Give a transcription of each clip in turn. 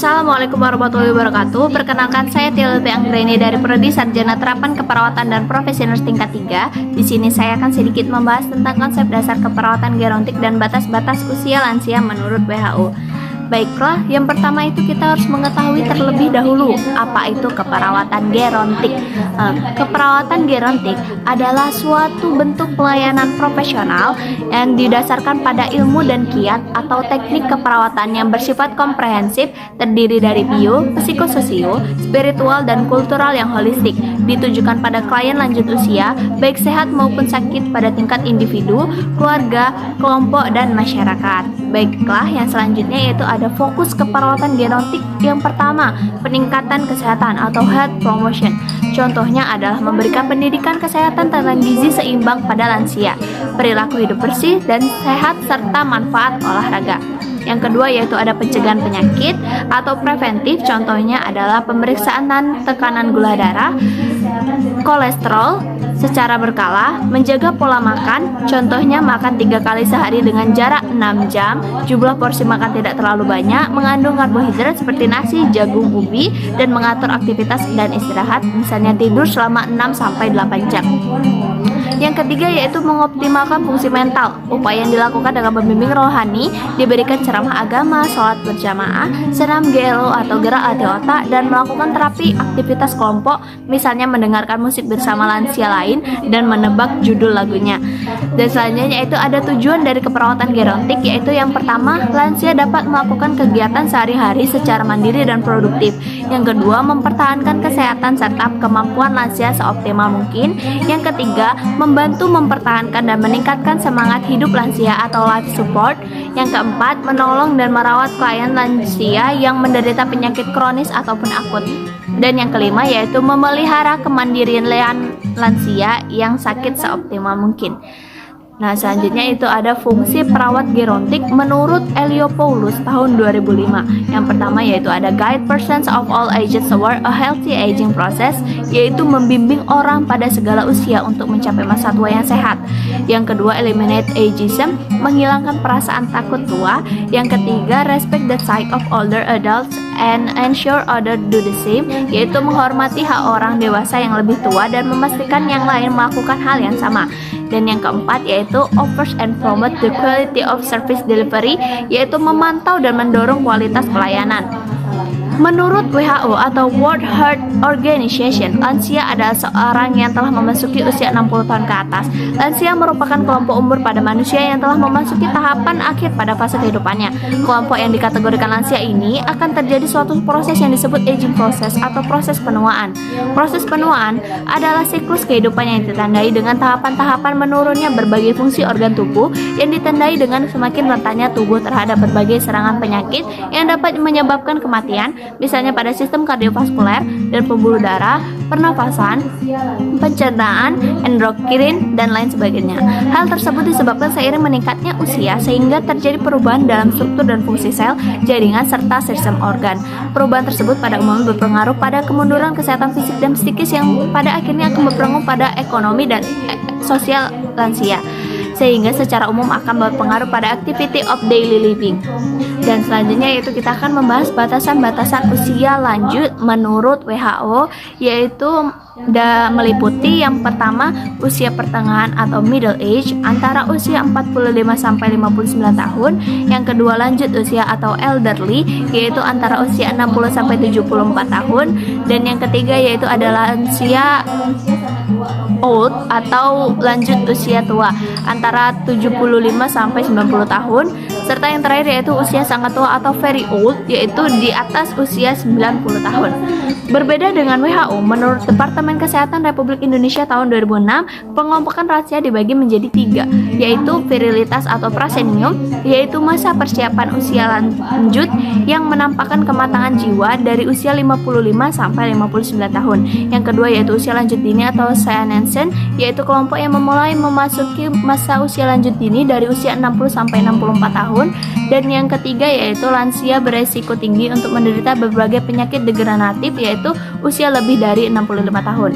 Assalamualaikum warahmatullahi wabarakatuh. Perkenalkan, saya Tilby Anggreni dari Prodi Sarjana Terapan Keperawatan dan Profesi Nurse tingkat 3. Di sini saya akan sedikit membahas tentang konsep dasar keperawatan gerontik dan batas-batas usia lansia menurut WHO. Baiklah, yang pertama itu kita harus mengetahui terlebih dahulu apa itu keperawatan gerontik. Keperawatan gerontik adalah suatu bentuk pelayanan profesional yang didasarkan pada ilmu dan kiat atau teknik keperawatan yang bersifat komprehensif, terdiri dari bio, psikososio, spiritual, dan kultural yang holistik, ditujukan pada klien lanjut usia, baik sehat maupun sakit pada tingkat individu, keluarga, kelompok, dan masyarakat. Baiklah, yang selanjutnya yaitu ada fokus keperawatan gerontik. Yang pertama, peningkatan kesehatan atau health promotion. Contohnya adalah memberikan pendidikan kesehatan tentang gizi seimbang pada lansia, perilaku hidup bersih dan sehat, serta manfaat olahraga. Yang kedua yaitu ada pencegahan penyakit atau preventif. Contohnya adalah pemeriksaan tekanan gula darah, kolesterol secara berkala, menjaga pola makan, contohnya makan 3 kali sehari dengan jarak 6 jam, jumlah porsi makan tidak terlalu banyak, mengandung karbohidrat seperti nasi, jagung, ubi, dan mengatur aktivitas dan istirahat, misalnya tidur selama 6-8 jam. Yang ketiga yaitu mengoptimalkan fungsi mental. Upaya yang dilakukan dengan membimbing rohani, diberikan ceramah agama, sholat berjamaah, senam GLO atau gerak latih otak, dan melakukan terapi aktivitas kelompok, misalnya mendengarkan musik bersama lansia lain dan menebak judul lagunya. Dan selanjutnya itu ada tujuan dari keperawatan gerontik, yaitu yang pertama, lansia dapat melakukan kegiatan sehari-hari secara mandiri dan produktif. Yang kedua, mempertahankan kesehatan serta kemampuan lansia seoptimal mungkin. Yang ketiga, membantu mempertahankan dan meningkatkan semangat hidup lansia atau life support. Yang keempat, menolong dan merawat klien lansia yang menderita penyakit kronis ataupun akut. Dan yang kelima yaitu memelihara kemandirian lansia yang sakit seoptimal mungkin. Nah, selanjutnya itu ada fungsi perawat gerontik menurut Eliopoulos tahun 2005. Yang pertama yaitu ada guide persons of all ages toward a healthy aging process, yaitu membimbing orang pada segala usia untuk mencapai masa tua yang sehat. Yang kedua, eliminate ageism, menghilangkan perasaan takut tua. Yang ketiga, respect the sight of older adults and ensure others do the same, yaitu menghormati hak orang dewasa yang lebih tua dan memastikan yang lain melakukan hal yang sama. Dan yang keempat yaitu offers and promote the quality of service delivery, yaitu memantau dan mendorong kualitas pelayanan. Menurut WHO atau World Health Organization, lansia adalah seorang yang telah memasuki usia 60 tahun ke atas. Lansia merupakan kelompok umur pada manusia yang telah memasuki tahapan akhir pada fase kehidupannya. Kelompok yang dikategorikan lansia ini akan terjadi suatu proses yang disebut aging process atau proses penuaan. Proses penuaan adalah siklus kehidupan yang ditandai dengan tahapan-tahapan menurunnya berbagai fungsi organ tubuh yang ditandai dengan semakin rentannya tubuh terhadap berbagai serangan penyakit yang dapat menyebabkan kematian, misalnya pada sistem kardiovaskuler dan pembuluh darah, pernafasan, pencernaan, endokrin, dan lain sebagainya. Hal tersebut disebabkan seiring meningkatnya usia sehingga terjadi perubahan dalam struktur dan fungsi sel, jaringan, serta sistem organ. Perubahan tersebut pada umumnya berpengaruh pada kemunduran kesehatan fisik dan psikis yang pada akhirnya akan berpengaruh pada ekonomi dan sosial lansia, sehingga secara umum akan berpengaruh pada activity of daily living. Dan selanjutnya yaitu kita akan membahas batasan-batasan usia lanjut menurut WHO, yaitu meliputi yang pertama usia pertengahan atau middle age antara usia 45 sampai 59 tahun, yang kedua lanjut usia atau elderly yaitu antara usia 60 sampai 74 tahun, dan yang ketiga yaitu adalah lansia old atau lanjut usia tua antara 75 sampai 90 tahun, serta yang terakhir yaitu usia sangat tua atau very old yaitu di atas usia 90 tahun. Berbeda dengan WHO, menurut Departemen Kesehatan Republik Indonesia tahun 2006, pengelompokan lansia dibagi menjadi 3, yaitu virilitas atau prasenium, yaitu masa persiapan usia lanjut yang menampakkan kematangan jiwa dari usia 55 sampai 59 tahun. Yang kedua yaitu usia lanjut dini atau senescent, yaitu kelompok yang memulai memasuki masa usia lanjut dini dari usia 60 sampai 64 tahun. Dan yang ketiga yaitu lansia beresiko tinggi untuk menderita berbagai penyakit degeneratif, yaitu usia lebih dari 65 tahun.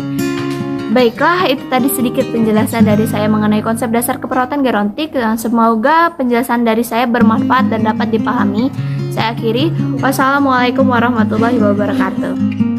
Baiklah, itu tadi sedikit penjelasan dari saya mengenai konsep dasar keperawatan gerontik. Semoga penjelasan dari saya bermanfaat dan dapat dipahami. Saya akhiri. Wassalamualaikum warahmatullahi wabarakatuh.